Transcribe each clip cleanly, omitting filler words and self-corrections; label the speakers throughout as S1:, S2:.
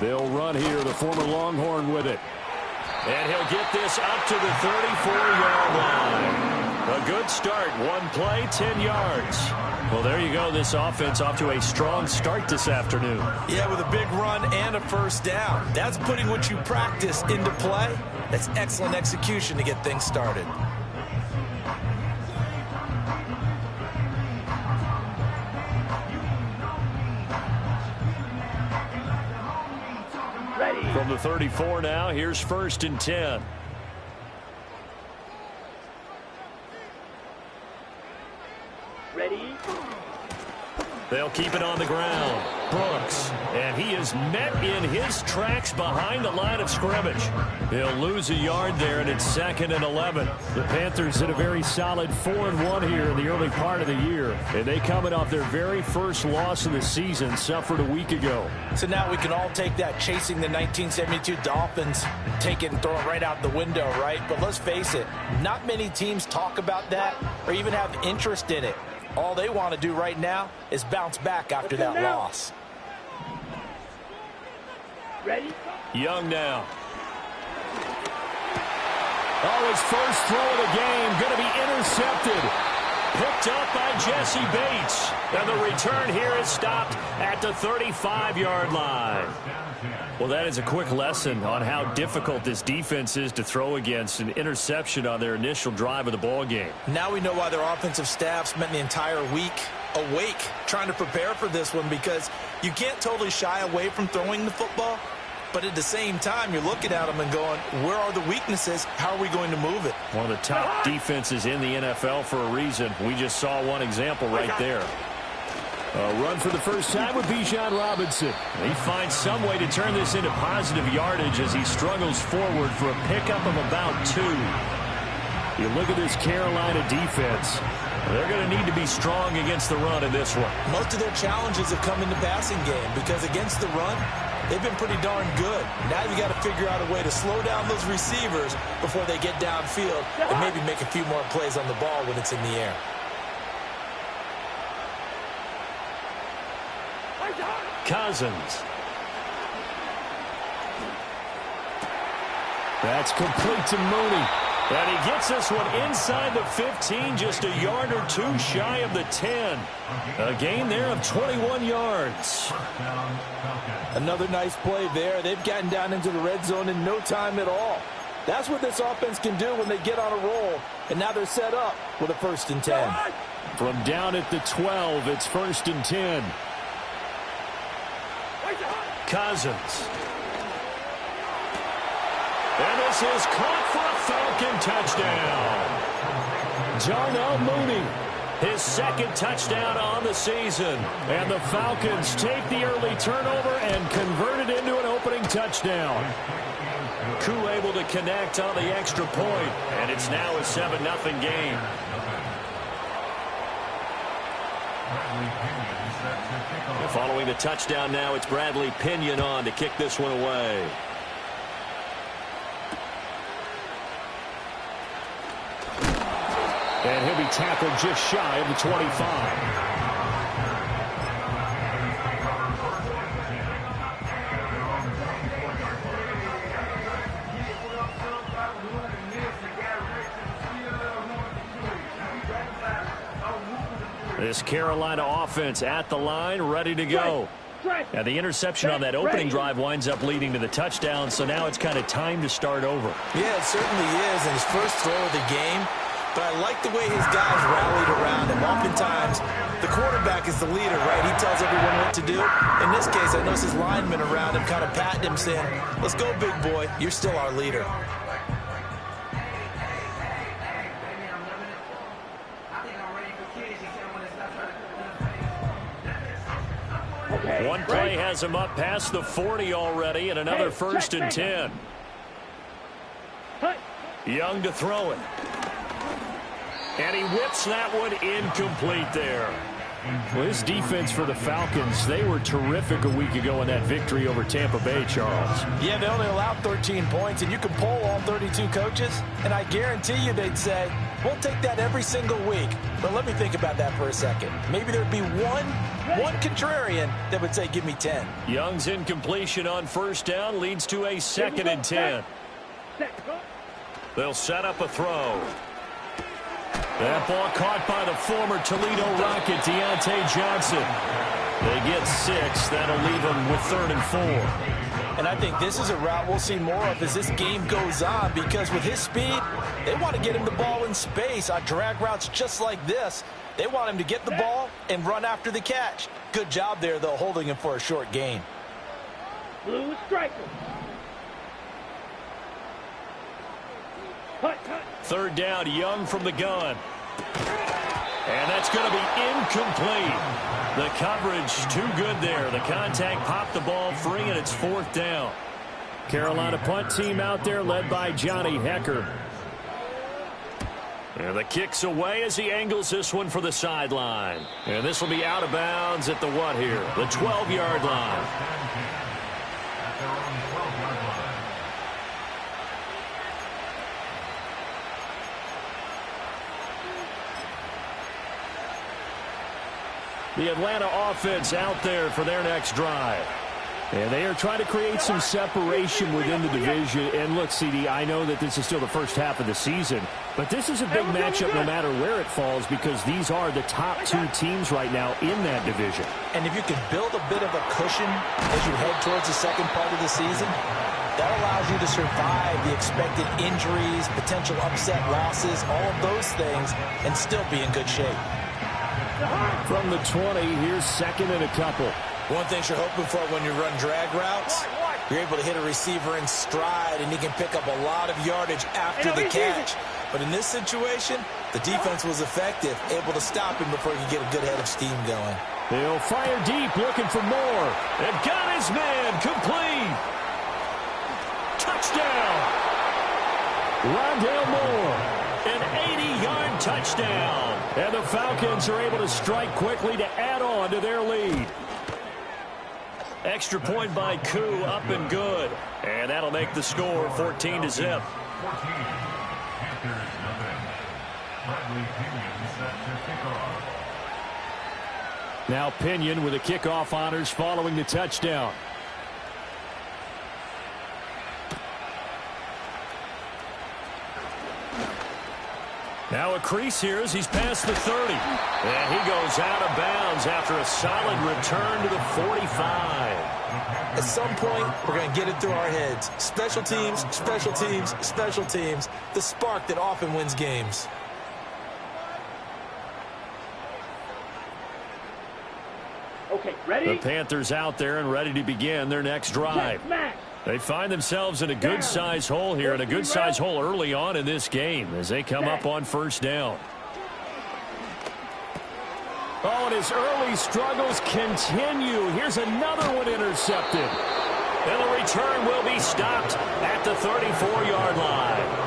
S1: They'll run here, the former Longhorn with it. And he'll get this up to the 34-yard line. A good start. One play, 10 yards. Well, there you go. This offense off to a strong start this afternoon.
S2: Yeah, with a big run and a first down. That's putting what you practice into play. That's excellent execution to get things started.
S1: From the 34 now, here's 1st and 10.
S3: Ready?
S1: They'll keep it on the ground. Brooks. And he is met in his tracks behind the line of scrimmage. He'll lose a yard there, and it's 2nd and 11. The Panthers did a very solid 4-1 here in the early part of the year. And they coming off their very first loss of the season, suffered a week ago.
S2: So now we can all take that chasing the 1972 Dolphins, take it and throw it right out the window, right? But let's face it, not many teams talk about that or even have interest in it. All they want to do right now is bounce back after that loss.
S3: Ready?
S1: Young now. Oh, his first throw of the game going to be intercepted. Picked up by Jesse Bates. And the return here is stopped at the 35-yard line. Well, that is a quick lesson on how difficult this defense is to throw against. An interception on their initial drive of the ball game.
S2: Now we know why their offensive staff spent the entire week awake trying to prepare for this one, because you can't totally shy away from throwing the football. But at the same time, you're looking at them and going, where are the weaknesses? How are we going to move it?
S1: One of the top defenses in the NFL for a reason. We just saw one example right there. A run for the first time with Bijan Robinson. He finds some way to turn this into positive yardage as he struggles forward for a pickup of about 2. You look at this Carolina defense. They're going to need to be strong against the run in this one.
S2: Most of their challenges have come in the passing game because against the run, they've been pretty darn good. Now you got to figure out a way to slow down those receivers before they get downfield and maybe make a few more plays on the ball when it's in the air.
S1: Cousins. That's complete to Mooney. And he gets this one inside the 15, just a yard or 2 shy of the 10. A gain there of 21 yards.
S2: Another nice play there. They've gotten down into the red zone in no time at all. That's what this offense can do when they get on a roll. And now they're set up with a 1st and 10.
S1: From down at the 12, it's 1st and 10. Cousins. And this is caught for a Falcon touchdown. Darnell Mooney, his 2nd touchdown on the season. And the Falcons take the early turnover and convert it into an opening touchdown. Koo able to connect on the extra point, and it's now a 7-0 game. Following the touchdown now, it's Bradley Pinion on to kick this one away. And he'll be tackled just shy of the 25. This Carolina offense at the line, ready to go. Now the interception on that opening drive winds up leading to the touchdown, so now it's kind of time to start over.
S2: Yeah, it certainly is, and his first throw of the game. But I like the way his guys rallied around him. Oftentimes, the quarterback is the leader, right? He tells everyone what to do. In this case, I noticed his linemen around him kind of patting him, saying, let's go, big boy. You're still our leader.
S1: One play has him up past the 40 already, and another 1st and 10. Young to throw it. And he whips that one incomplete there. Well, this defense for the Falcons, they were terrific a week ago in that victory over Tampa Bay, Charles.
S2: Yeah, they only allowed 13 points, and you can poll all 32 coaches, and I guarantee you they'd say, we'll take that every single week. But let me think about that for a second. Maybe there'd be one one contrarian that would say, give me 10.
S1: Young's incompletion on first down leads to a 2nd and 10. They'll set up a throw. That ball caught by the former Toledo Rocket, Deontay Johnson. They get 6. That'll leave them with 3rd and 4.
S2: And I think this is a route we'll see more of as this game goes on, because with his speed, they want to get him the ball in space on drag routes just like this. They want him to get the ball and run after the catch. Good job there, though, holding him for a short gain.
S3: Blue striker.
S1: 3rd down, Young from the gun. And that's going to be incomplete. The coverage too good there. The contact popped the ball free, and it's 4th down. Carolina punt team out there led by Johnny Hecker. And the kick's away as he angles this one for the sideline. And this will be out of bounds at the what here? The 12-yard line. The Atlanta offense out there for their next drive. And they are trying to create some separation within the division. And look, CD, I know that this is still the first half of the season, but this is a big matchup no matter where it falls, because these are the top 2 teams right now in that division.
S2: And if you can build a bit of a cushion as you head towards the second part of the season, that allows you to survive the expected injuries, potential upset losses, all of those things, and still be in good shape.
S1: From the 20, here's 2nd and a couple.
S2: One thing you're hoping for when you run drag routes, you're able to hit a receiver in stride, and he can pick up a lot of yardage after the catch. But in this situation, the defense was effective, able to stop him before he could get a good head of steam going.
S1: He'll fire deep, looking for more. And got his man, complete. Touchdown. Rondale Moore, an 80-yard touchdown. And the Falcons are able to strike quickly to add on to their lead. Extra point by Koo, up and good. And that'll make the score 14-0. Now Pinion with the kickoff honors following the touchdown. Now a crease here as he's past the 30. And he goes out of bounds after a solid return to the 45.
S2: At some point, we're going to get it through our heads. Special teams, special teams, special teams. The spark that often wins games.
S3: Okay, ready?
S1: The Panthers out there and ready to begin their next drive. They find themselves in a good-sized hole here, and a good-sized hole early on in this game as they come up on first down. Oh, and his early struggles continue. Here's another one intercepted. And the return will be stopped at the 34-yard line.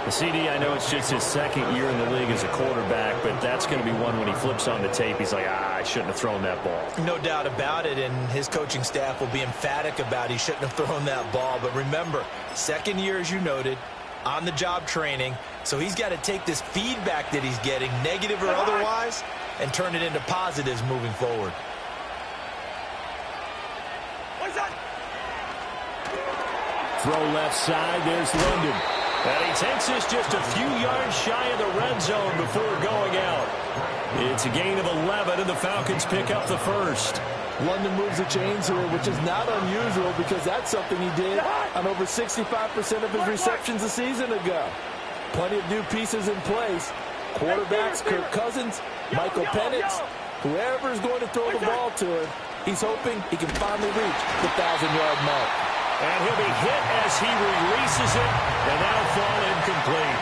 S1: The CD, I know it's just his 2nd year in the league as a quarterback, but that's going to be one when he flips on the tape, he's like, I shouldn't have thrown that ball.
S2: No doubt about it, and his coaching staff will be emphatic about he shouldn't have thrown that ball. But remember, 2nd year, as you noted, on-the-job training, so he's got to take this feedback that he's getting, negative or otherwise, and turn it into positives moving forward.
S1: Throw left side, there's London. And he takes this just a few yards shy of the red zone before going out. It's a gain of 11, and the Falcons pick up the first.
S4: London moves the chains here, which is not unusual because that's something he did on over 65% of his receptions a season ago. Plenty of new pieces in place. Quarterbacks, Kirk Cousins, Michael Penix, whoever is going to throw the ball to him, he's hoping he can finally reach the 1,000-yard mark.
S1: And he'll be hit as he releases it, and that'll fall incomplete.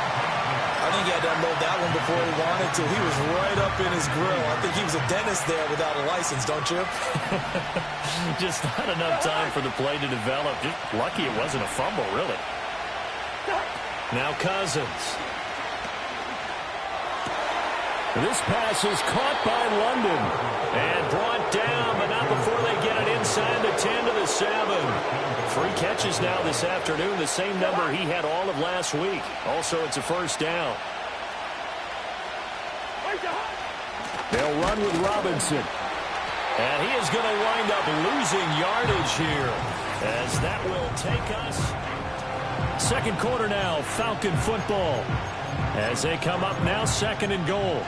S2: I think he had to unload that one before he wanted to. He was right up in his grill. I think he was a dentist there without a license, don't you?
S1: Just not enough time for the play to develop. Just lucky it wasn't a fumble, really. Now Cousins. This pass is caught by London and brought down, but not before they get it inside the 10 to the 7. 3 catches now this afternoon, the same number he had all of last week. Also, it's a first down. They'll run with Robinson. And he is going to wind up losing yardage here, as that will take us. Second quarter now, Falcon football, as they come up now, 2nd and goal.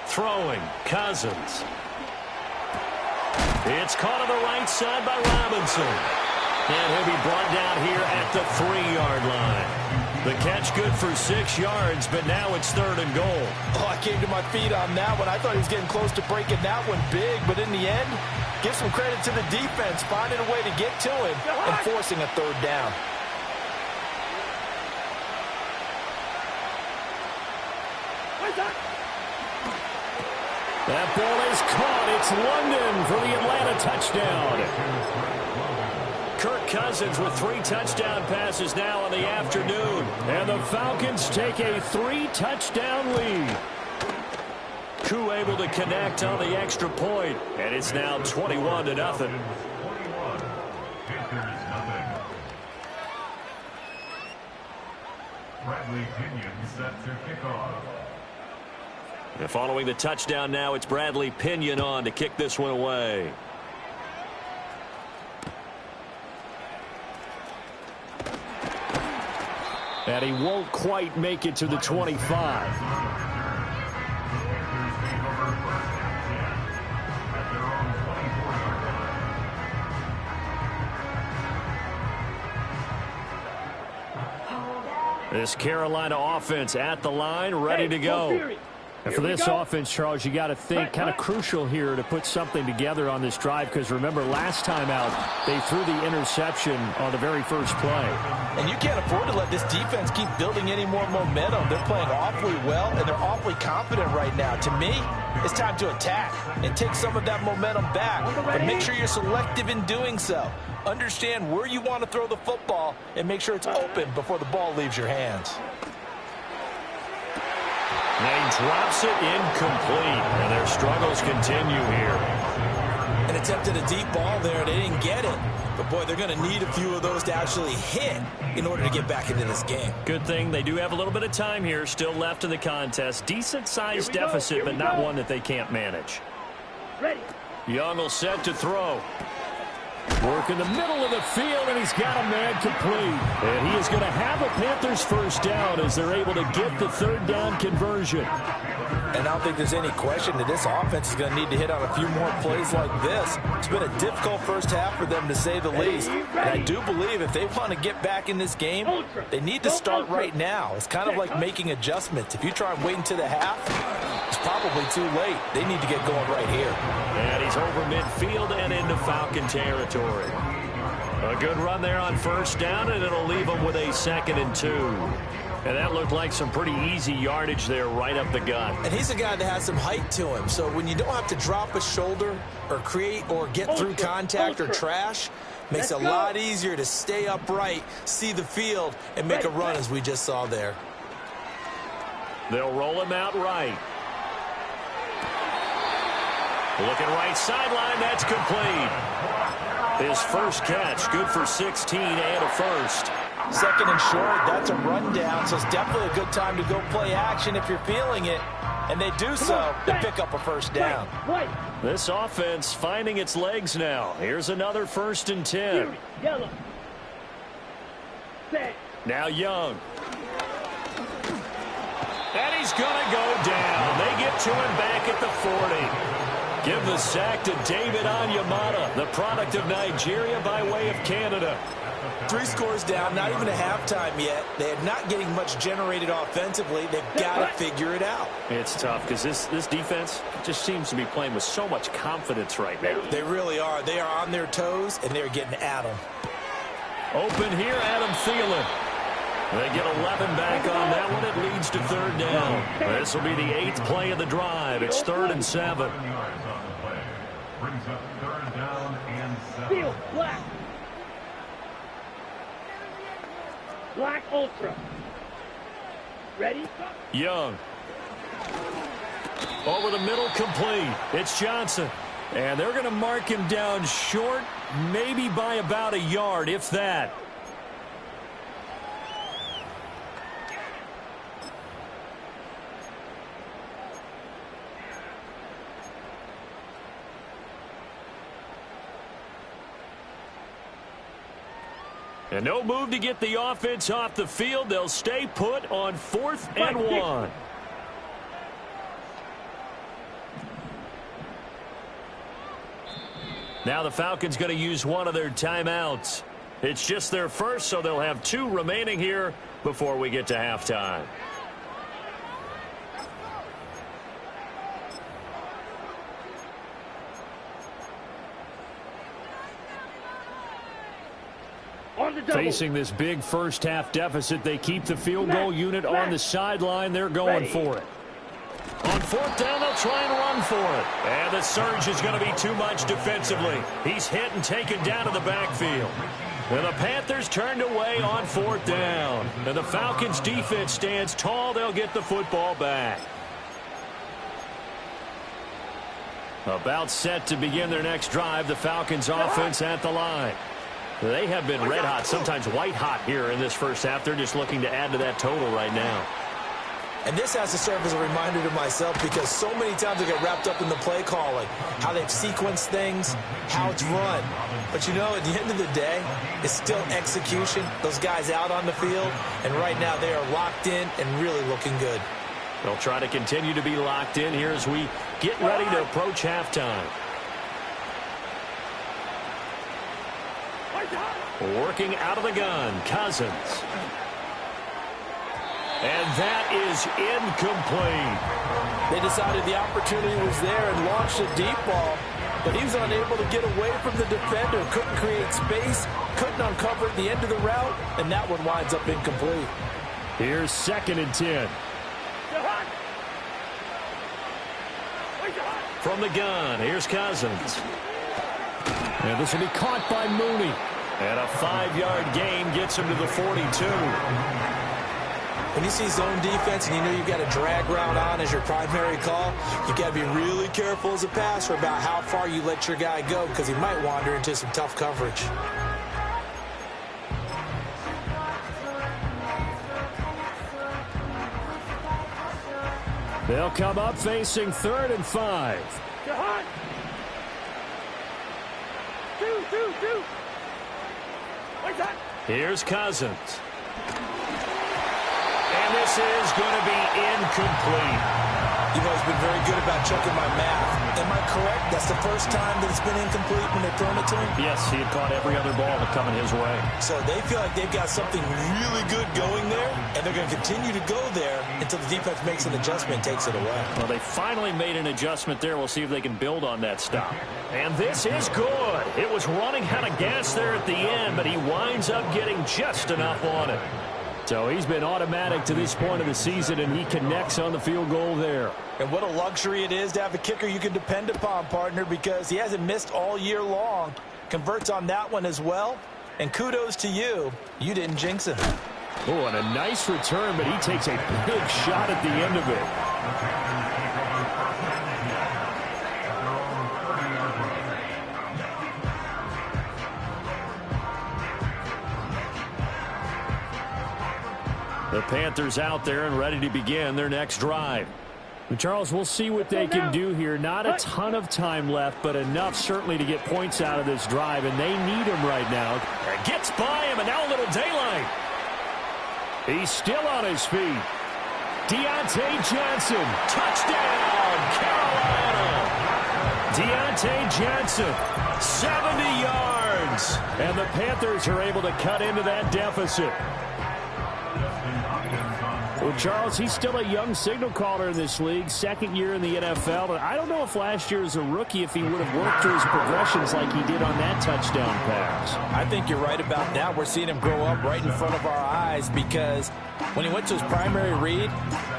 S1: Throwing, Cousins. It's caught on the right side by Robinson. And he'll be brought down here at the 3-yard line. The catch good for 6 yards, but now it's 3rd and goal.
S2: Oh, I came to my feet on that one. I thought he was getting close to breaking that one big, but in the end, give some credit to the defense, finding a way to get to him and forcing a 3rd down.
S1: That ball is caught. It's London for the Atlanta touchdown. Kirk Cousins with 3 touchdown passes now in the afternoon. And the Falcons take a 3-touchdown lead. Koo able to connect on the extra point. And it's now 21-0.
S5: Bradley Pinion set to kick off.
S1: And following the touchdown now, it's Bradley Pinion on to kick this one away. And he won't quite make it to the 25. This Carolina offense at the line, ready to go. And for this offense, Charles, you got to think kind of crucial here to put something together on this drive, because remember, last time out, they threw the interception on the very first play.
S2: And you can't afford to let this defense keep building any more momentum. They're playing awfully well, and they're awfully confident right now. To me, it's time to attack and take some of that momentum back. But make sure you're selective in doing so. Understand where you want to throw the football and make sure it's open before the ball leaves your hands.
S1: And he drops it incomplete, and their struggles continue here.
S2: An attempt at a deep ball there. They didn't get it. But, boy, they're going to need a few of those to actually hit in order to get back into this game.
S1: Good thing they do have a little bit of time here still left in the contest. Decent-sized deficit, but not one that they can't manage.
S3: Ready.
S1: Young will set to throw. Work in the middle of the field, and he's got a man complete. And he is going to have a Panthers first down as they're able to get the 3rd down conversion.
S2: And I don't think there's any question that this offense is going to need to hit on a few more plays like this. It's been a difficult first half for them, to say the least. And I do believe if they want to get back in this game, they need to start right now. It's kind of like making adjustments. If you try and wait until the half, it's probably too late. They need to get going right here.
S1: And he's over midfield and into Falcon territory. A good run there on first down, and it'll leave them with a 2nd and 2. And that looked like some pretty easy yardage there right up the gut.
S2: And he's a guy that has some height to him. So when you don't have to drop a shoulder or create or get through contact or trash, makes it a lot easier to stay upright, see the field, and make a run as we just saw there.
S1: They'll roll him out right. Looking right sideline, that's complete. His first catch, good for 16 and a first.
S2: 2nd and short, that's a rundown, so it's definitely a good time to go play action if you're feeling it. And they do so to pick up a first down.
S1: This offense finding its legs now. Here's another 1st and 10.
S3: Yellow.
S1: Now Young. And he's going to go down. They get to him back at the 40. Give the sack to David Onyemata, the product of Nigeria by way of Canada.
S2: 3 scores down, not even a halftime yet. They are not getting much generated offensively. They've got to figure it out.
S1: It's tough because this defense just seems to be playing with so much confidence right now.
S2: They really are. They are on their toes, and they're getting at them.
S1: Open here, Adam Thielen. They get 11 back on that one. It leads to 3rd down. This will be the 8th play of the drive. It's 3rd and 7.
S5: Brings up 3rd down and 7.
S3: Field, black. Black Ultra. Ready?
S1: Young. Over the middle, complete. It's Johnson. And they're going to mark him down short, maybe by about a yard, if that. And no move to get the offense off the field. They'll stay put on 4th and 1. Now the Falcons going to use one of their timeouts. It's just their first, so they'll have 2 remaining here before we get to halftime. Facing this big first-half deficit, they keep the field goal unit on the sideline. They're going for it. On 4th down, they'll try and run for it. And the surge is going to be too much defensively. He's hit and taken down to the backfield. And the Panthers turned away on 4th down. And the Falcons' defense stands tall. They'll get the football back. About set to begin their next drive, the Falcons' offense at the line. They have been red hot, sometimes white hot here in this first half. They're just looking to add to that total right now.
S2: And this has to serve as a reminder to myself because so many times I get wrapped up in the play calling, how they've sequenced things, how it's run. But, you know, at the end of the day, it's still execution. Those guys out on the field, and right now they are locked in and really looking good.
S1: They'll try to continue to be locked in here as we get ready to approach halftime. Working out of the gun, Cousins. And that is incomplete.
S4: They decided the opportunity was there and launched a deep ball, but he was unable to get away from the defender, couldn't create space, couldn't uncover the end of the route, and that one winds up incomplete.
S1: Here's 2nd and 10. From the gun, here's Cousins. And this will be caught by Mooney. And a 5-yard gain gets him to the 42.
S2: When you see zone defense and you know you've got a drag route on as your primary call, you've got to be really careful as a passer about how far you let your guy go because he might wander into some tough coverage.
S1: They'll come up facing 3rd and 5. Here's Cousins. And this is going to be incomplete.
S2: You've always been very good about checking my math. Am I correct? That's the first time that it's been incomplete when they've thrown it to him?
S1: Yes, he had caught every other ball coming his way.
S2: So they feel like they've got something really good going there, and they're going to continue to go there until the defense makes an adjustment and takes it away.
S1: Well, they finally made an adjustment there. We'll see if they can build on that stop. And this is good. It was running out of gas there at the end, but he winds up getting just enough on it. So he's been automatic to this point of the season, and he connects on the field goal there.
S2: And what a luxury it is to have a kicker you can depend upon, partner, because he hasn't missed all year long. Converts on that one as well. And kudos to you. You didn't jinx him.
S1: Oh, and a nice return, but he takes a big shot at the end of it. The Panthers out there and ready to begin their next drive. But Charles, we'll see what they can do here. Not a ton of time left, but enough certainly to get points out of this drive, and they need him right now. And gets by him, and now a little daylight. He's still on his feet. Deontay Johnson, touchdown, Carolina. Deontay Johnson, 70 yards. And the Panthers are able to cut into that deficit. Well, Charles, he's still a young signal caller in this league, 2nd year in the NFL. But I don't know if last year as a rookie, if he would have worked through his progressions like he did on that touchdown pass.
S4: I think you're right about that. We're seeing him grow up right in front of our eyes because when he went to his primary read,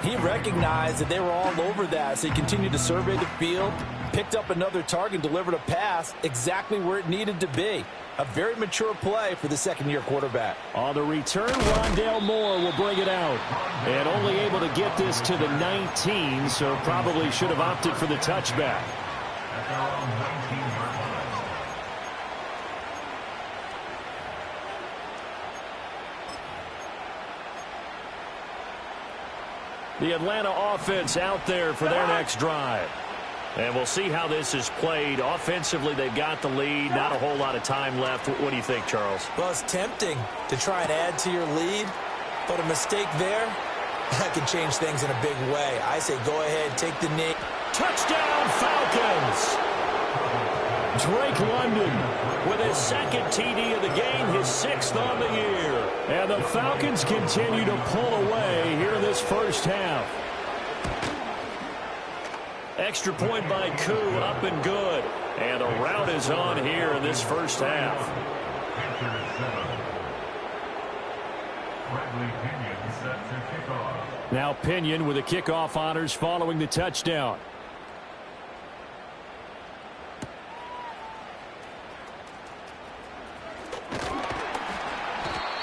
S4: He recognized that they were all over that, so he continued to survey the field, picked up another target, delivered a pass exactly where it needed to be. A very mature play for the second-year quarterback.
S1: On the return, Rondale Moore will bring it out. And only able to get this to the 19, so probably should have opted for the touchback.
S5: At their own 19-yard line.
S1: The Atlanta offense out there for their next drive. And we'll see how this is played. Offensively, they've got the lead. Not a whole lot of time left. What do you think, Charles?
S2: Well, it's tempting to try and add to your lead, but a mistake there, that could change things in a big way. I say go ahead, take the knee.
S1: Touchdown, Falcons! Drake London with his second TD of the game, his 6th on the year. And the Falcons continue to pull away here in this first half. Extra point by Koo, up and good. And a rout is on here in this first half.
S5: Picture 7. Bradley Pinion set to kick off.
S1: Now Pinion with the kickoff honors following the touchdown.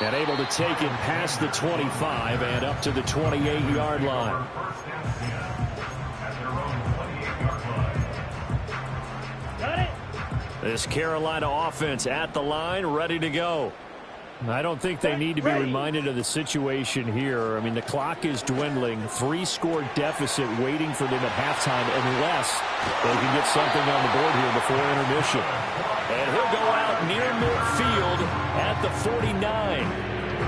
S1: And able to take it past the 25 and up to the 28-yard line.
S5: First and 10 at their own 28-yard line.
S3: Got it.
S1: This Carolina offense at the line, ready to go. I don't think they need to be reminded of the situation here. I mean, the clock is dwindling. 3-score deficit waiting for them at halftime unless they can get something on the board here before intermission. And he'll go out near midfield at the 49.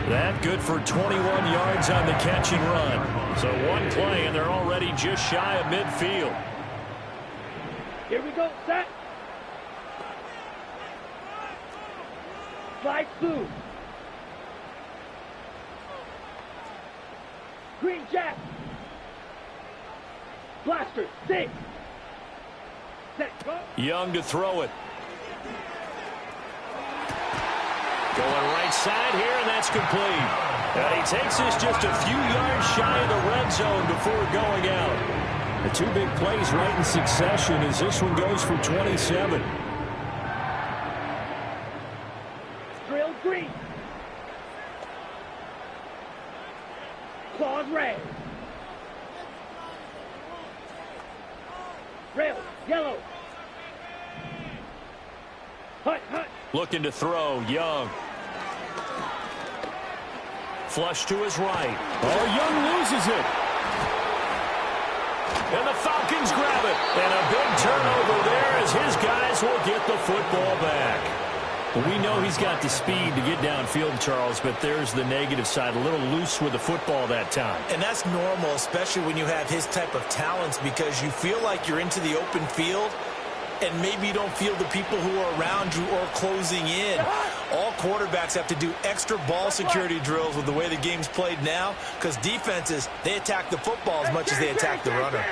S1: That good for 21 yards on the catch and run. So one play, and they're already just shy of midfield.
S3: Here we go. Set. Slide through. Green Jack. Blaster. 6. Set. Go.
S1: Young to throw it. Going right side here, and that's complete. And he takes this just a few yards shy of the red zone before going out. The 2 big plays right in succession as this one goes for 27.
S3: Drill green. Claws red. Rail yellow. Hut, hut.
S1: Looking to throw, Young. Flush to his right. Oh, Young loses it. And the Falcons grab it. And a big turnover there as his guys will get the football back. We know he's got the speed to get downfield, Charles, but there's the negative side. A little loose with the football that time.
S2: And that's normal, especially when you have his type of talents, because you feel like you're into the open field and maybe you don't feel the people who are around you or closing in. All quarterbacks have to do extra ball security drills with the way the game's played now, because defenses, they attack the football as much as they attack the runner.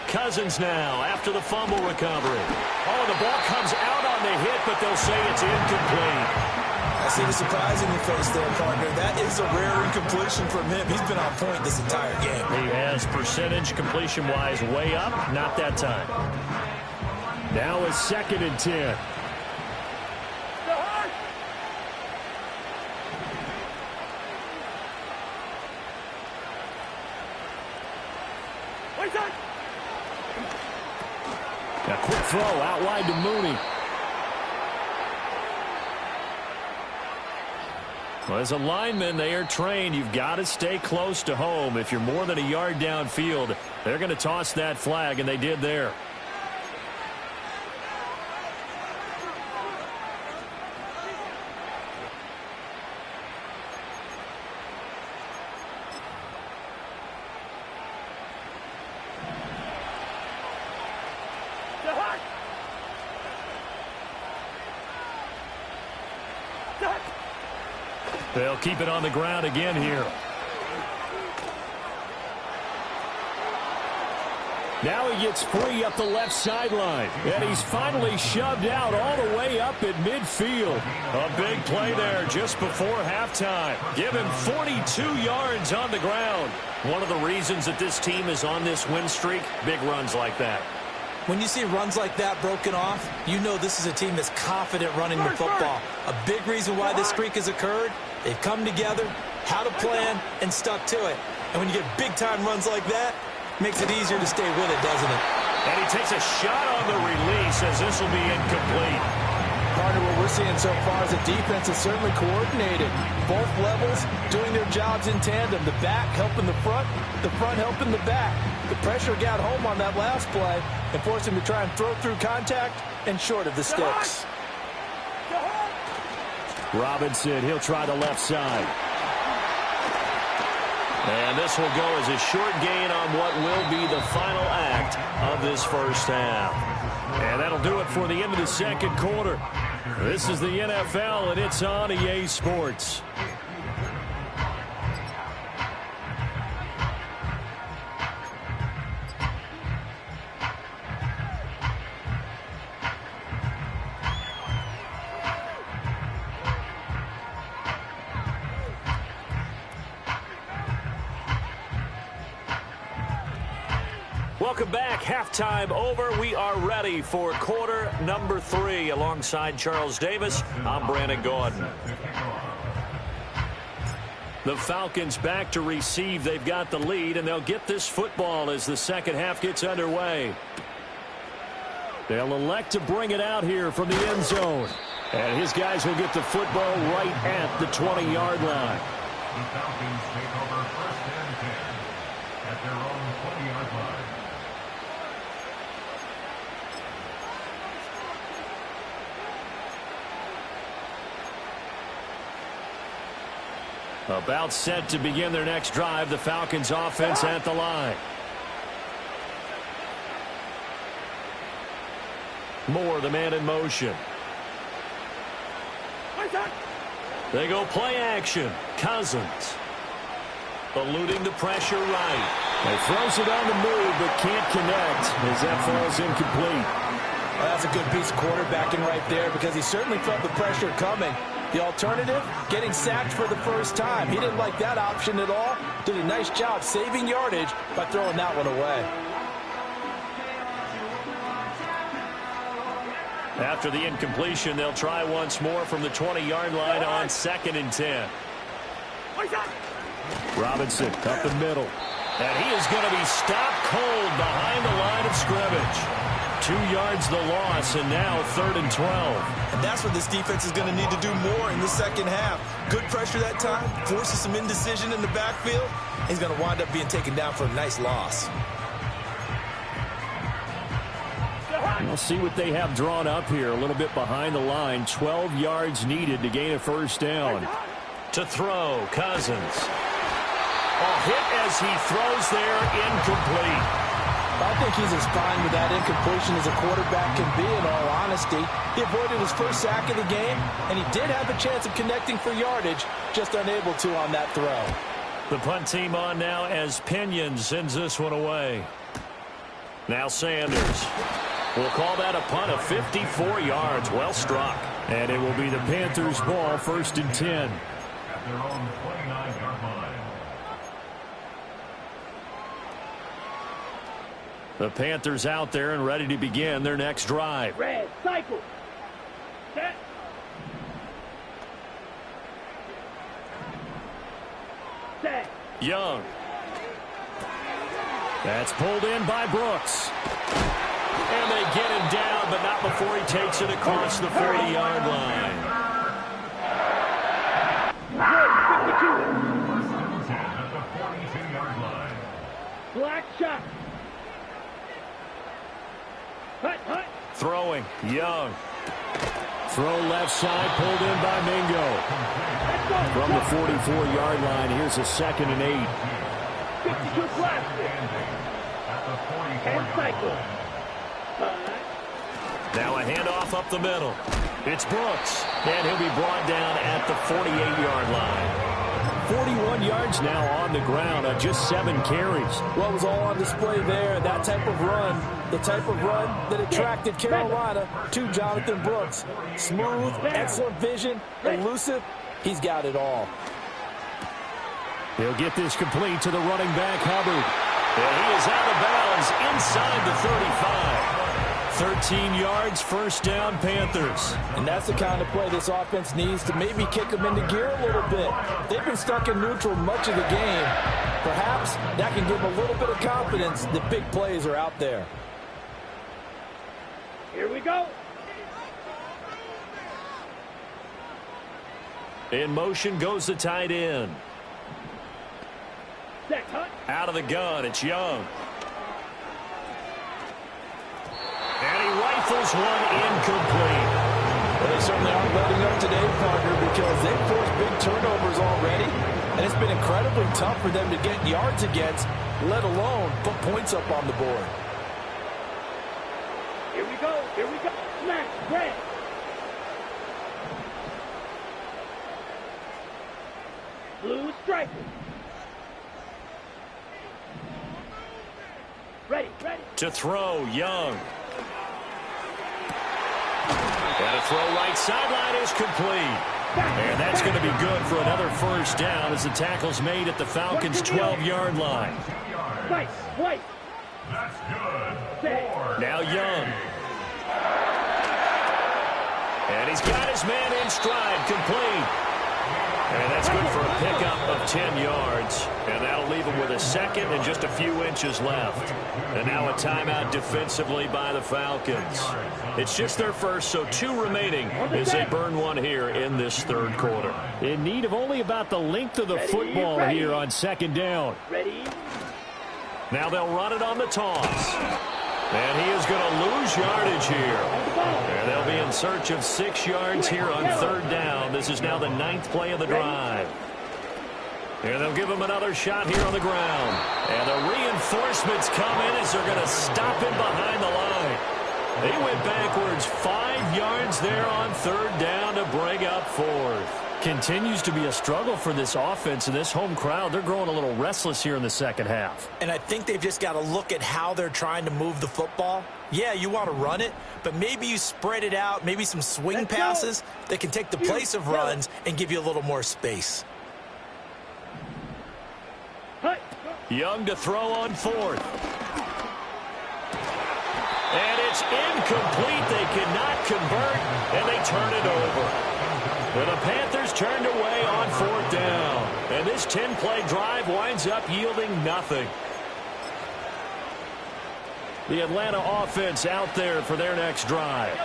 S1: Cousins now after the fumble recovery. Oh, the ball comes out on the hit, but they'll say it's incomplete.
S2: I see the surprise in your face there, partner. That is a rare incompletion from him. He's been on point this entire game.
S1: He has percentage completion-wise way up. Not that time. Now it's 2nd and 10. A quick throw out wide to Mooney. Well, as a lineman, they are trained. You've got to stay close to home. If you're more than a yard downfield, they're going to toss that flag, and they did there. They'll keep it on the ground again here. Now he gets free up the left sideline. And he's finally shoved out all the way up at midfield. A big play there just before halftime. Give him 42 yards on the ground. One of the reasons that this team is on this win streak, big runs like that.
S2: When you see runs like that broken off, you know this is a team that's confident running the football. A big reason why this streak has occurred, they've come together, had a plan, and stuck to it. And when you get big-time runs like that, makes it easier to stay with it, doesn't it?
S1: And he takes a shot on the release as this will be incomplete.
S4: Partner, what we're seeing so far is the defense is certainly coordinated. Both levels doing their jobs in tandem. The back helping the front helping the back. The pressure got home on that last play and forced him to try and throw through contact and short of the sticks.
S1: Robinson, he'll try the left side. And this will go as a short gain on what will be the final act of this first half. And that'll do it for the end of the second quarter. This is the NFL, and it's on EA Sports. Welcome back. Halftime over. We are ready for quarter number 3. Alongside Charles Davis, I'm Brandon Gordon. The Falcons back to receive. They've got the lead, and they'll get this football as the second half gets underway. They'll elect to bring it out here from the end zone. And his guys will get the football right at the 20-yard line.
S5: The Falcons take over first and 10 at their own 20-yard line.
S1: About set to begin their next drive, the Falcons offense at the line. Moore, the man in motion. They go play action. Cousins. Eluding the pressure right. He throws it on the move, but can't connect as that falls incomplete.
S4: Well, that's a good piece of quarterbacking right there because he certainly felt the pressure coming. The alternative, getting sacked for the first time. He didn't like that option at all. Did a nice job saving yardage by throwing that one away.
S1: After the incompletion, they'll try once more from the 20-yard line on 2nd and 10. Robinson up the middle. And he is going to be stopped cold behind the line of scrimmage. 2 yards the loss, and now 3rd and 12.
S2: And that's what this defense is going to need to do more in the second half. Good pressure that time, forces some indecision in the backfield. He's going to wind up being taken down for a nice loss.
S1: We'll see what they have drawn up here. A little bit behind the line. 12 yards needed to gain a first down. To throw, Cousins. A hit as he throws there, incomplete.
S4: I think he's as fine with that incompletion as a quarterback can be, in all honesty. He avoided his first sack of the game, and he did have a chance of connecting for yardage, just unable to on that throw.
S1: The punt team on now as Pinion sends this one away. Now Sanders will call that a punt of 54 yards. Well struck. And it will be the Panthers' ball, 1st and 10.
S5: At their own 29-yard line.
S1: The Panthers out there and ready to begin their next drive.
S3: Red, cycle. Set. Set.
S1: Young. That's pulled in by Brooks. And they get him down, but not before he takes it across the 40-yard line.
S5: First and 10 at the 42-yard line.
S3: Black shot. Hut, hut.
S1: Throwing, Young. Throw left side, pulled in by Mingo. From the 44-yard line, here's a 2nd and 8.
S3: 52 plastic.
S5: At the 44-yard
S3: And cycle.
S5: line.
S1: Now a handoff up the middle. It's Brooks, and he'll be brought down at the 48-yard line. 41 yards now on the ground on just 7 carries.
S4: Well, it was all on display there. That type of run, the type of run that attracted Carolina to Jonathan Brooks. Smooth, excellent vision, elusive. He's got it all.
S1: He'll get this complete to the running back, Hubbard. And he is out of bounds inside the 35. 13 yards, first down, Panthers.
S4: And that's the kind of play this offense needs to maybe kick them into gear a little bit. They've been stuck in neutral much of the game. Perhaps that can give them a little bit of confidence that big plays are out there.
S3: Here we go.
S1: In motion goes the tight end.
S3: Set, Hunt.
S1: Out of the gun, it's Young. And he rifles one incomplete.
S4: Well, they certainly aren't letting up today, partner, because they've forced big turnovers already, and it's been incredibly tough for them to get yards against, let alone put points up on the board.
S3: Here we go. Here we go. Smash. Red. Blue striker. Ready. Ready.
S1: To throw, Young. And a throw right sideline is complete. And that's going to be good for another first down as the tackle's made at the Falcons' 12-yard line.
S3: Right. Right.
S5: That's good.
S1: Now Young. And he's got his man in stride, complete. And that's good for a pickup of 10 yards. And that'll leave him with a second and just a few inches left. And now a timeout defensively by the Falcons. It's just their first, so 2 remaining as they burn one here in this third quarter. In need of only about the length of the football here on second down.
S3: Ready.
S1: Now they'll run it on the toss. And he is going to lose yardage here. And they'll be in search of 6 yards here on third down. This is now the 9th play of the drive. And they'll give him another shot here on the ground. And the reinforcements come in as they're going to stop him behind the line. They went backwards 5 yards there on third down to bring up fourth. Continues to be a struggle for this offense and this home crowd. They're growing a little restless here in the second half.
S2: And I think they've just got to look at how they're trying to move the football. Yeah, you want to run it, but maybe you spread it out, maybe some swing passes that can take the place of runs and give you a little more space.
S1: Young to throw on fourth. And it's incomplete. They cannot convert, and they turn it over. And the Panthers turned away on fourth down. And this 10-play drive winds up yielding nothing. The Atlanta offense out there for their next drive.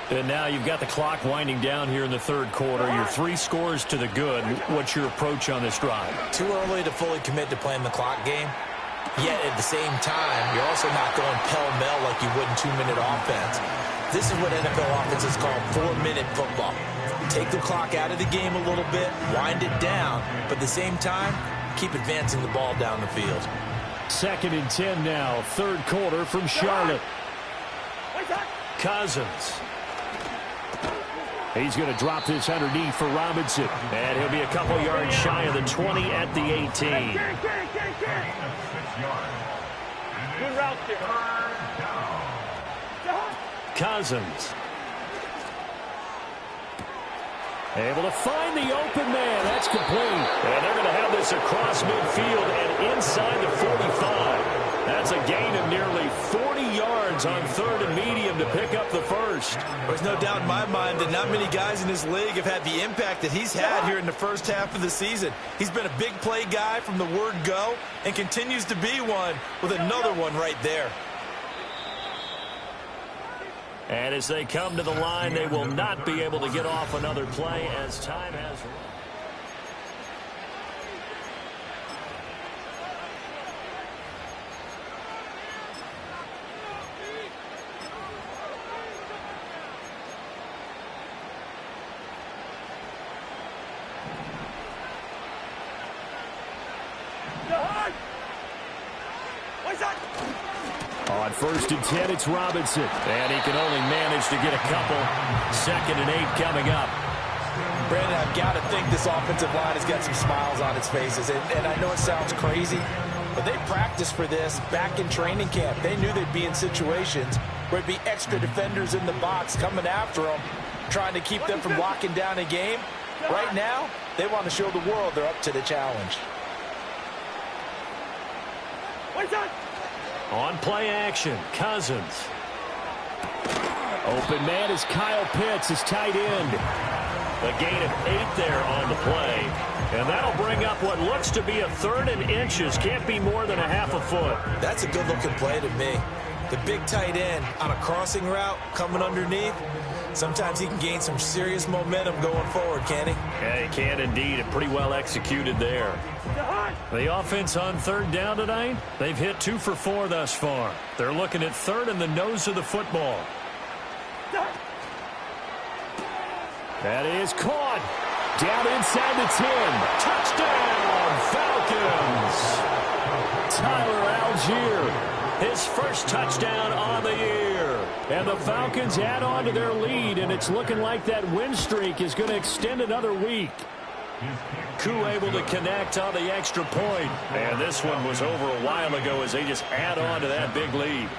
S1: And now you've got the clock winding down here in the third quarter. Your 3 scores to the good. What's your approach on this drive?
S2: Too early to fully commit to playing the clock game. Yet at the same time, you're also not going pell-mell like you would in 2-minute offense. This is what NFL offenses call 4-minute football. Take the clock out of the game a little bit, wind it down, but at the same time, keep advancing the ball down the field.
S1: 2nd and 10 now, third quarter from Charlotte. Cousins. He's going to drop this underneath for Robinson. And he'll be a couple yards shy of the 20 at the 18.
S3: Good route there.
S1: Cousins. Able to find the open man. That's complete. And they're going to have this across midfield and inside the 45. That's a gain of nearly 40 yards on third and medium to pick up the first.
S2: There's no doubt in my mind that not many guys in this league have had the impact that he's had here in the first half of the season. He's been a big play guy from the word go and continues to be one with another one right there.
S1: And as they come to the line, they will not be able to get off another play as time has run. On 1st and 10, it's Robinson. And he can only manage to get a couple. 2nd and 8 coming up.
S2: Brandon, I've got to think this offensive line has got some smiles on its faces. And I know it sounds crazy, but they practiced for this back in training camp. They knew they'd be in situations where there'd be extra defenders in the box coming after them, trying to keep them from locking down a game. Right now, they want to show the world they're up to the challenge.
S1: On play action, Cousins. Open man is Kyle Pitts, his tight end. A gain of 8 there on the play. And that'll bring up what looks to be a 3rd and inches. Can't be more than a half a foot.
S2: That's a good-looking play to me. The big tight end on a crossing route coming underneath. Sometimes he can gain some serious momentum going forward, can he?
S1: Yeah, he can indeed. And pretty well executed there. The offense on 3rd down tonight, they've hit 2 for 4 thus far. They're looking at 3rd and the nose of the football. That is caught. Down inside the 10. Touchdown, Falcons. Tyler Algier, his first touchdown on the year. And the Falcons add on to their lead, and it's looking like that win streak is going to extend another week. Koo able to connect on the extra point. And this one was over a while ago as they just add on to that big lead.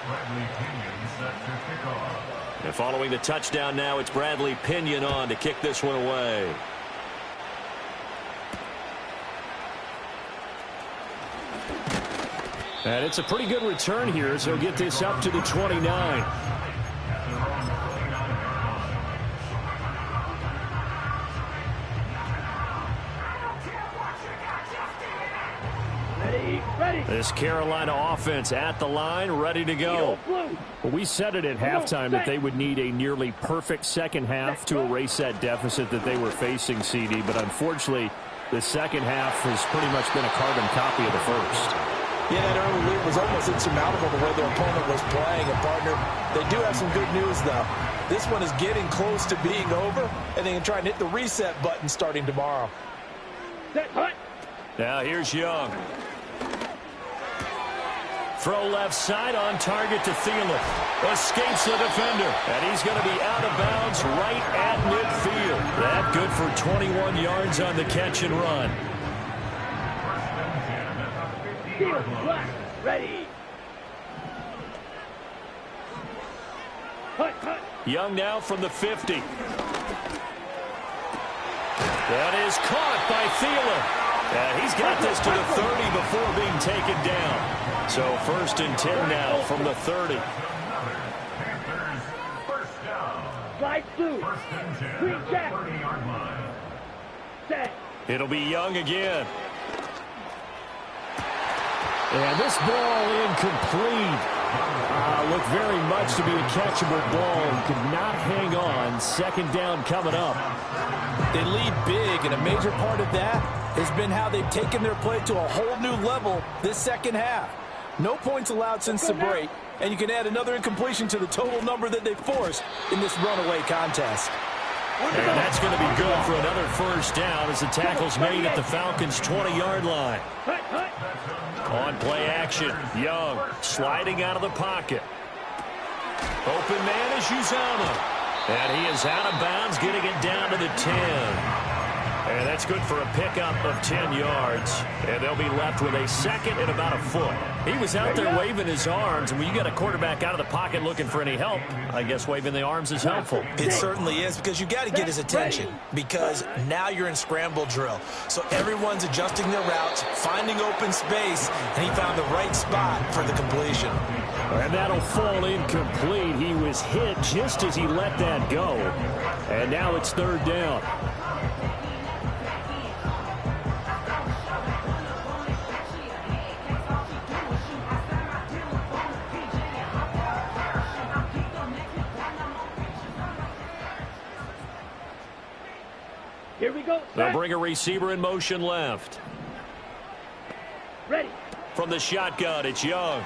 S5: Bradley Pinion set to kick off.
S1: And following the touchdown now, it's Bradley Pinion on to kick this one away. And it's a pretty good return here, so get this up to the 29.
S3: Ready.
S1: This Carolina offense at the line, ready to go. Well, we said it at halftime that they would need a nearly perfect second half to erase that deficit that they were facing, CD. But unfortunately, the second half has pretty much been a carbon copy of the first.
S2: Yeah, that early lead was almost insurmountable the way their opponent was playing. And, partner, they do have some good news, though. This one is getting close to being over, and they can try and hit the reset button starting tomorrow.
S1: Now here's Young. Throw left side on target to Thielen. Escapes the defender. And he's going to be out of bounds right at midfield. That good for 21 yards on the catch and run.
S3: Ready.
S1: Young now from the 50. That is caught by Thielen. And he's got this to the 30 before being taken down. So 1st and 10 now from the 30.
S3: Slide through. Green jack. Set.
S1: It'll be Young again. And this ball incomplete. Looked very much to be a catchable ball. He could not hang on. 2nd down coming up.
S2: They lead big, and a major part of that has been how they've taken their play to a whole new level this second half. No points allowed since the break, and you can add another incompletion to the total number that they forced in this runaway contest.
S1: And that's going to be good for another 1st down as the tackle's made at the Falcons' 20-yard line. On play action, Young sliding out of the pocket. Open man is Uzomah. And he is out of bounds, getting it down to the 10. And that's good for a pickup of 10 yards. And they'll be left with a 2nd and about a foot. He was out there waving his arms, and when you got a quarterback out of the pocket looking for any help, I guess waving the arms is helpful.
S2: It certainly is, because you got to get his attention, because now you're in scramble drill. So everyone's adjusting their routes, finding open space, and he found the right spot for the completion.
S1: And that'll fall incomplete. He was hit just as he let that go. And now it's 3rd down.
S3: Here we go.
S1: They'll bring a receiver in motion left.
S3: Ready.
S1: From the shotgun, it's Young.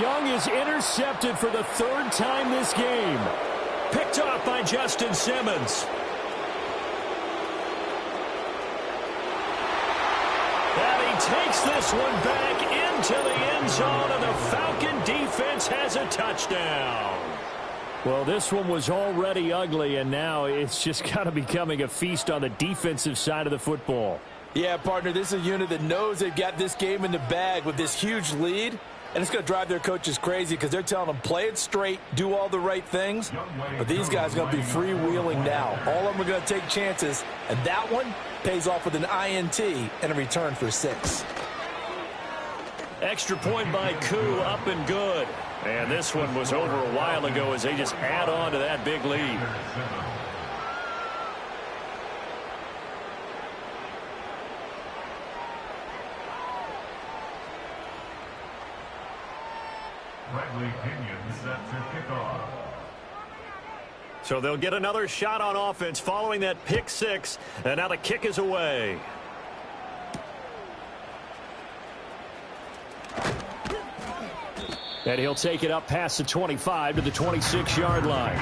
S1: Young is intercepted for the 3rd time this game. Picked off by Justin Simmons. And he takes this one back into the end zone, and the Falcon defense has a touchdown. Well, this one was already ugly, and now it's just kind of becoming a feast on the defensive side of the football.
S4: Yeah, partner, this is a unit that knows they've got this game in the bag with this huge lead, and it's going to drive their coaches crazy because they're telling them, play it straight, do all the right things, but these guys are going to be freewheeling now. All of them are going to take chances, and that one pays off with an INT and a return for 6.
S1: Extra point by Koo, up and good. And this one was over a while ago as they just add on to that big lead.
S5: Bradley Pinion set to kick off.
S1: So they'll get another shot on offense following that pick 6. And now the kick is away. And he'll take it up past the 25 to the 26-yard line.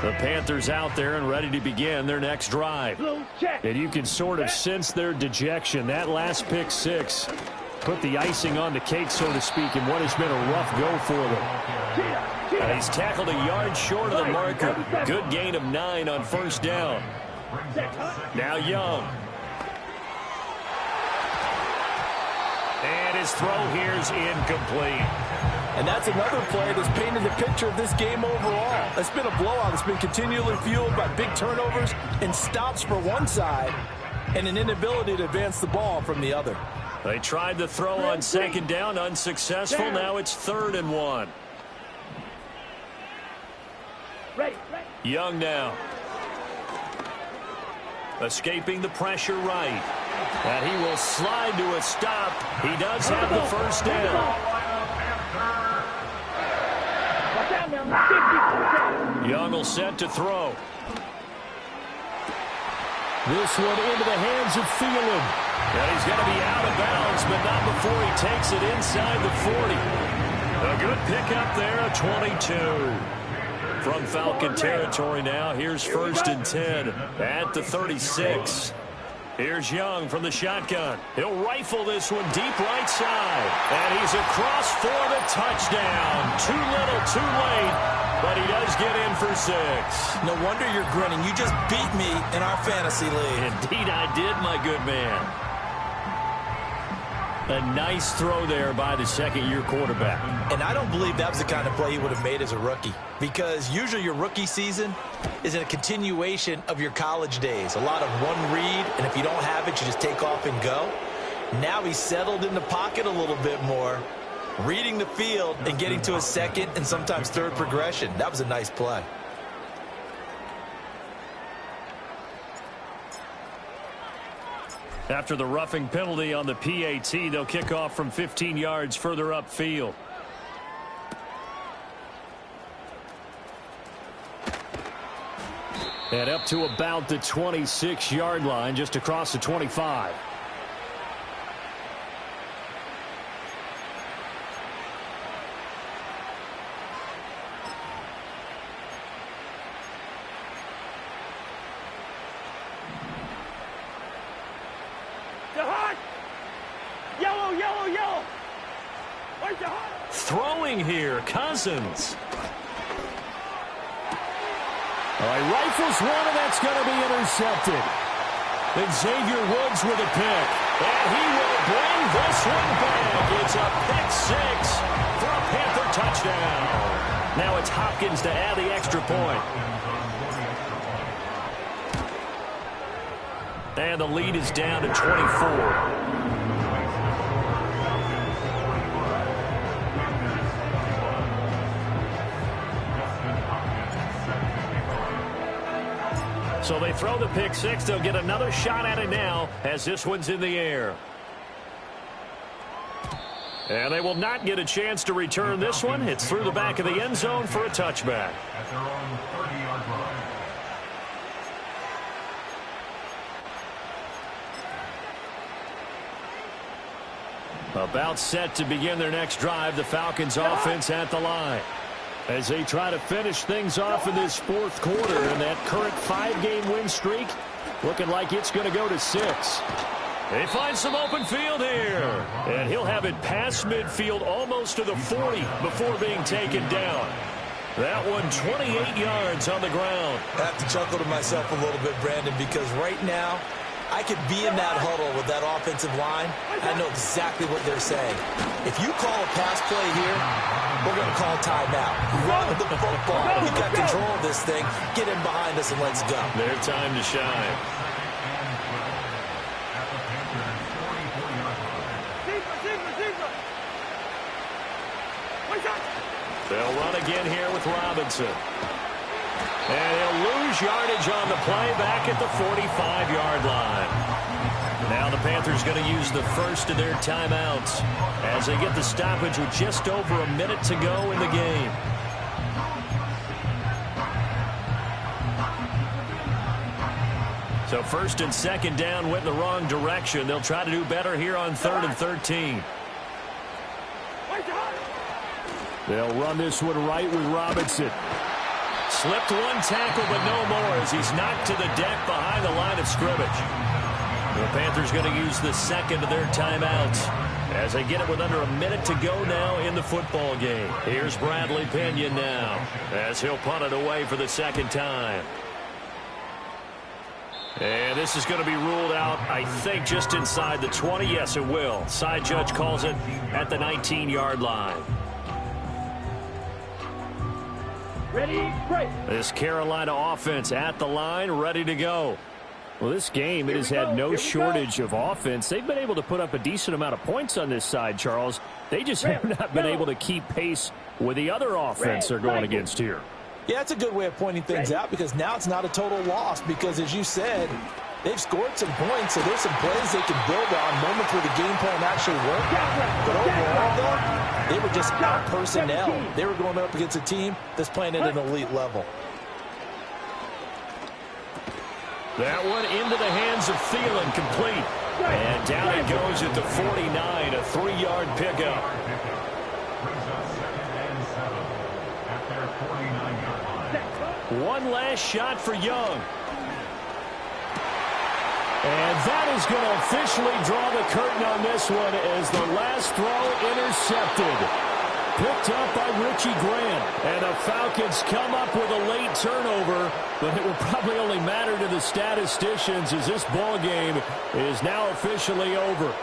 S1: The Panthers out there and ready to begin their next drive. And you can sort of sense their dejection. That last pick 6 put the icing on the cake, so to speak, in what has been a rough go for them. And he's tackled a yard short of the marker. Good gain of 9 on first down. Now Young. And his throw here is incomplete.
S4: And that's another play that's painted the picture of this game overall. It's been a blowout. It's been continually fueled by big turnovers and stops for one side and an inability to advance the ball from the other.
S1: They tried the throw on second down, unsuccessful. Now it's 3rd and 1. Young now. Escaping the pressure right. And he will slide to a stop. He does have the first down. Young will set to throw. This one into the hands of Thielen. And he's going to be out of bounds, but not before he takes it inside the 40. A good pickup there, a 22. From Falcon territory now, here's 1st and 10 at the 36. Here's Young from the shotgun. He'll rifle this one deep right side. And he's across for the touchdown. Too little, too late, but he does get in for 6.
S2: No wonder you're grinning. You just beat me in our fantasy league.
S1: Indeed I did, my good man. A nice throw there by the second-year quarterback.
S2: And I don't believe that was the kind of play he would have made as a rookie, because usually your rookie season is a continuation of your college days. A lot of one read, and if you don't have it, you just take off and go. Now he's settled in the pocket a little bit more, reading the field and getting to a second and sometimes third progression. That was a nice play.
S1: After the roughing penalty on the PAT, they'll kick off from 15 yards further upfield. And up to about the 26-yard line, just across the 25. Throwing here, Cousins. He rifles one, and that's going to be intercepted. Then Xavier Woods with a pick. And he will bring this one back. It's a pick 6 for a Panther touchdown. Now it's Hopkins to add the extra point. And the lead is down to 24. So they throw the pick 6. They'll get another shot at it now as this one's in the air. And they will not get a chance to return this one. It's through the back of the end zone for a touchback.
S5: At their own 30-yard line.
S1: About set to begin their next drive. The Falcons offense at the line. As they try to finish things off in this fourth quarter, and that current 5-game win streak looking like it's going to go to 6. They find some open field here, and he'll have it past midfield almost to the 40 before being taken down. That one 28 yards on the ground.
S2: I have to chuckle to myself a little bit, Brandon, because right now I could be in that huddle with that offensive line. I know exactly what they're saying. If you call a pass play here, we're going to call timeout. Run the football. We got control of this thing. Get in behind us and let's go.
S1: Their time to shine. They'll run again here with Robinson. And he'll lose yardage on the play back at the 45-yard line. Now the Panthers going to use the first of their timeouts as they get the stoppage with just over a minute to go in the game. So first and second down went in the wrong direction. They'll try to do better here on 3rd and 13. They'll run this one right with Robinson. Slipped one tackle, but no more as he's knocked to the deck behind the line of scrimmage. The Panthers going to use the second of their timeouts as they get it with under a minute to go now in the football game. Here's Bradley Pinion now as he'll punt it away for the second time. And this is going to be ruled out, I think, just inside the 20. Yes, it will. Side judge calls it at the 19-yard line.
S3: Ready, break.
S1: This Carolina offense at the line, ready to go. Well, this game, it has had no shortage of offense. They've been able to put up a decent amount of points on this side, Charles. They just have not been able to keep pace with the other offense they're going against here.
S2: Yeah, that's a good way of pointing things out because now it's not a total loss because, as you said, they've scored some points, so there's some plays they can build on, moments where the game plan actually worked. But overall, though, they were just out personnel. They were going up against a team that's playing at an elite level.
S1: That one into the hands of Thielen, complete. And down it goes at the 49, a 3-yard pickup. One last shot for Young. And that is going to officially draw the curtain on this one as the last throw intercepted. Picked up by Richie Grant. And the Falcons come up with a late turnover, but it will probably only matter to the statisticians as this ball game is now officially over.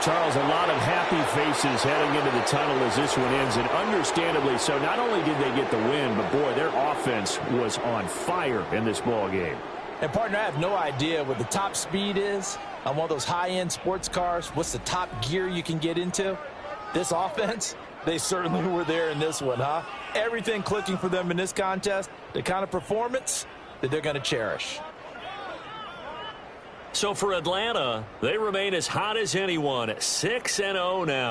S1: Charles, a lot of happy faces heading into the tunnel as this one ends, and understandably so. Not only did they get the win, but boy, their offense was on fire in this ball game.
S2: And, partner, I have no idea what the top speed is on one of those high-end sports cars. What's the top gear you can get into? This offense, they certainly were there in this one, huh? Everything clicking for them in this contest, the kind of performance that they're going to cherish.
S1: So for Atlanta, they remain as hot as anyone, 6-0 now.